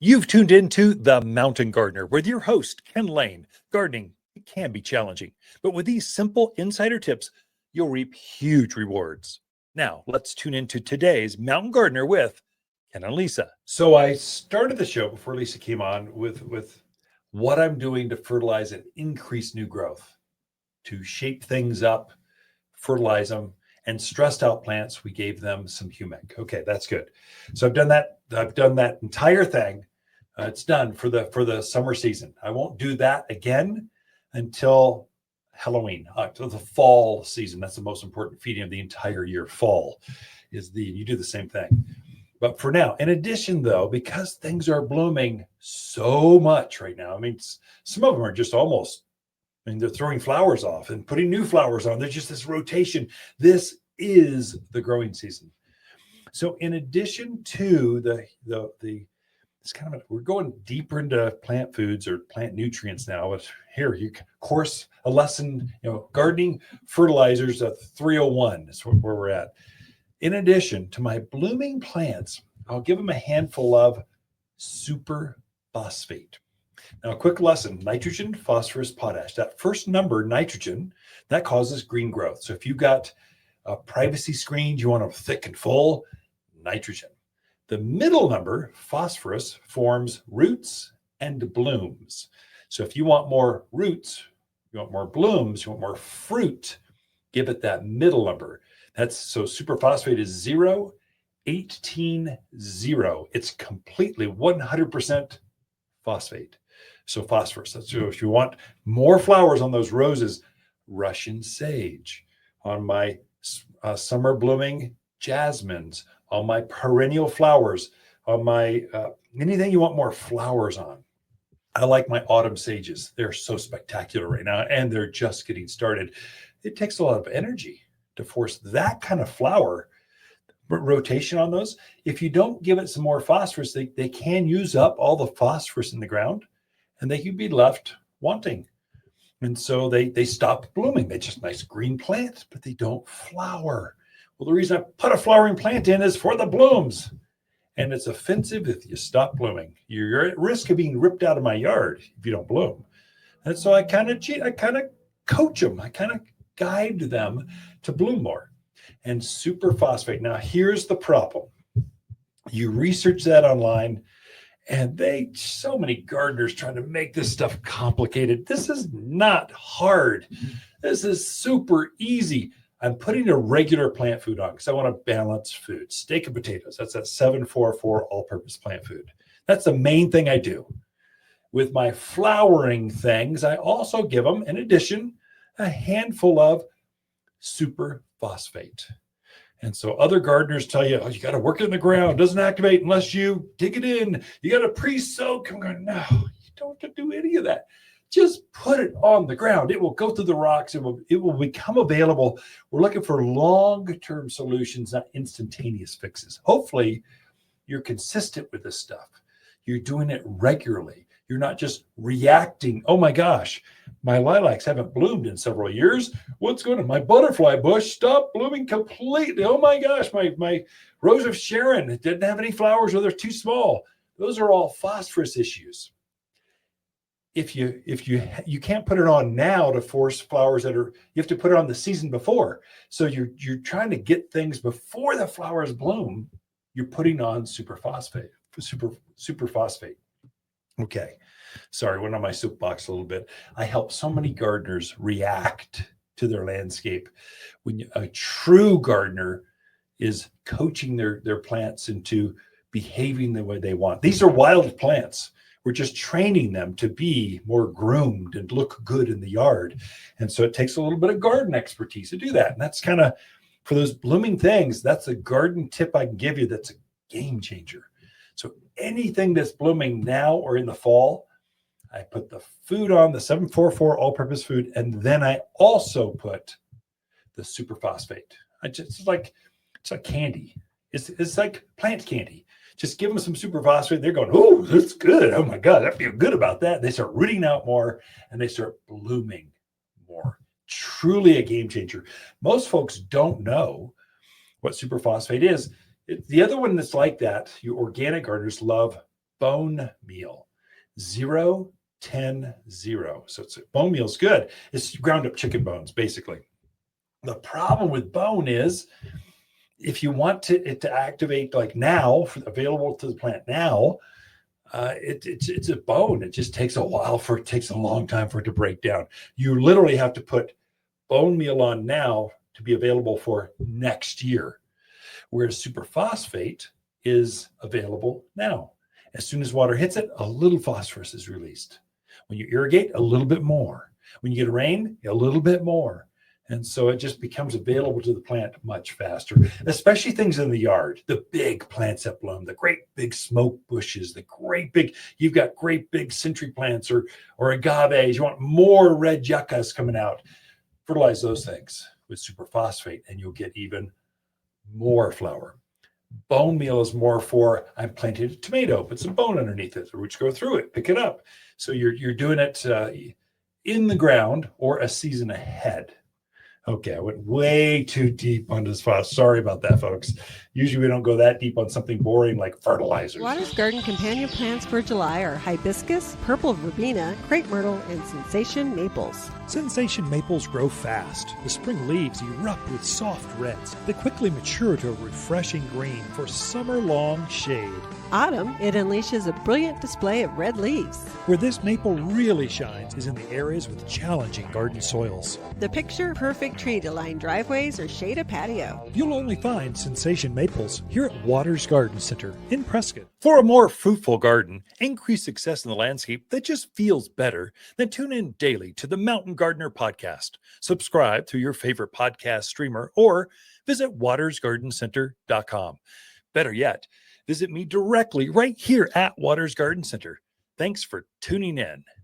You've tuned into The Mountain Gardener with your host, Ken Lain. Gardening it can be challenging, but with these simple insider tips, you'll reap huge rewards. Now, let's tune into today's Mountain Gardener with Ken and Lisa. So I started the show before Lisa came on with what I'm doing to fertilize and increase new growth, to shape things up, fertilize them, and stressed out plants, we gave them some humic. Okay, that's good. So I've done that. I've done that entire thing. It's done for the summer season. I won't do that again until Halloween, until the fall season. That's the most important feeding of the entire year. Fall is you do the same thing. But for now, in addition, though, because things are blooming so much right now, I mean, some of them are just almost, I mean, they're throwing flowers off and putting new flowers on. There's just this rotation. This is the growing season. So in addition to it's kind of we're going deeper into plant foods or plant nutrients now. Here, course a lesson, gardening fertilizers 301 is where we're at. In addition to my blooming plants, I'll give them a handful of super phosphate. Now, a quick lesson: nitrogen, phosphorus, potash. That first number, nitrogen, that causes green growth. So if you've got privacy screens, you want them thick and full, nitrogen. The middle number, phosphorus, forms roots and blooms. So if you want more roots, you want more blooms, you want more fruit, give it that middle number. So superphosphate is 0, 18, 0. It's completely 100% phosphate. So phosphorus. So if you want more flowers on those roses, Russian sage, on my summer blooming jasmines, on my perennial flowers, on my anything you want more flowers on. I like my autumn sages. They're so spectacular right now, and they're just getting started. It takes a lot of energy to force that kind of flower rotation on those. If you don't give it some more phosphorus, they can use up all the phosphorus in the ground, and they can be left wanting. And so they stop blooming. They're just nice green plants, but they don't flower. Well, the reason I put a flowering plant in is for the blooms. And it's offensive if you stop blooming. You're at risk of being ripped out of my yard if you don't bloom. And so I kind of cheat. I kind of coach them. I kind of guide them to bloom more. And superphosphate. Now, here's the problem. You research that online, and so many gardeners trying to make this stuff complicated. This is not hard. This is super easy. I'm putting a regular plant food on because I want a balanced food. Steak and potatoes. That's that 744 all-purpose plant food. That's the main thing I do. With my flowering things, I also give them, in addition, a handful of superphosphate. And so other gardeners tell you, you got to work it in the ground. It doesn't activate unless you dig it in. You got to pre-soak. I'm going, no, you don't have to do any of that. Just put it on the ground. It will go through the rocks. It will become available. We're looking for long-term solutions, not instantaneous fixes. Hopefully, you're consistent with this stuff. You're doing it regularly. You're not just reacting. Oh my gosh, my lilacs haven't bloomed in several years. What's going on? My butterfly bush stopped blooming completely. Oh my gosh, my rose of Sharon didn't have any flowers or they're too small. Those are all phosphorus issues. If you can't put it on now to force flowers you have to put it on the season before. So you're trying to get things before the flowers bloom. You're putting on superphosphate. Okay, sorry, went on my soapbox a little bit. I help so many gardeners react to their landscape. When a true gardener is coaching their plants into behaving the way they want. These are wild plants. We're just training them to be more groomed and look good in the yard. And so it takes a little bit of garden expertise to do that. And that's kind of, for those blooming things, that's a garden tip I can give you that's a game changer. So anything that's blooming now or in the fall, I put the food on, the 744 all-purpose food, and then I also put the superphosphate. It's like candy. It's like plant candy. Just give them some superphosphate. They're going, oh, that's good. Oh my God, I feel good about that. They start rooting out more and they start blooming more. Truly a game changer. Most folks don't know what superphosphate is. The other one that's like that, you organic gardeners love bone meal. 0, 10, 0. So bone meal is good. It's ground up chicken bones, basically. The problem with bone is if you want it to activate like now, available to the plant now, it's a bone. It just takes a long time for it to break down. You literally have to put bone meal on now to be available for next year, whereas superphosphate is available now. As soon as water hits it, a little phosphorus is released. When you irrigate, a little bit more. When you get rain, a little bit more. And so it just becomes available to the plant much faster, especially things in the yard, the big plants that bloom, the great big smoke bushes, you've got great big century plants or agaves. You want more red yuccas coming out. Fertilize those things with superphosphate and you'll get even more flower. Bone meal is more for, I'm planting a tomato, put some bone underneath it, the roots go through it, pick it up. So you're doing it in the ground or a season ahead. Okay, I went way too deep on this file. Sorry about that, folks. Usually we don't go that deep on something boring like fertilizers. Water's Garden companion plants for July are hibiscus, purple verbena, crepe myrtle, and sensation maples. Sensation maples grow fast. The spring leaves erupt with soft reds that quickly mature to a refreshing green for summer-long shade. Autumn, it unleashes a brilliant display of red leaves. Where this maple really shines is in the areas with challenging garden soils. The picture-perfect tree to line driveways or shade a patio. You'll only find Sensation maples here at Waters Garden Center in Prescott. For a more fruitful garden, increased success in the landscape that just feels better, then tune in daily to the Mountain Gardener podcast. Subscribe through your favorite podcast streamer or visit watersgardencenter.com. Better yet, visit me directly right here at Waters Garden Center. Thanks for tuning in.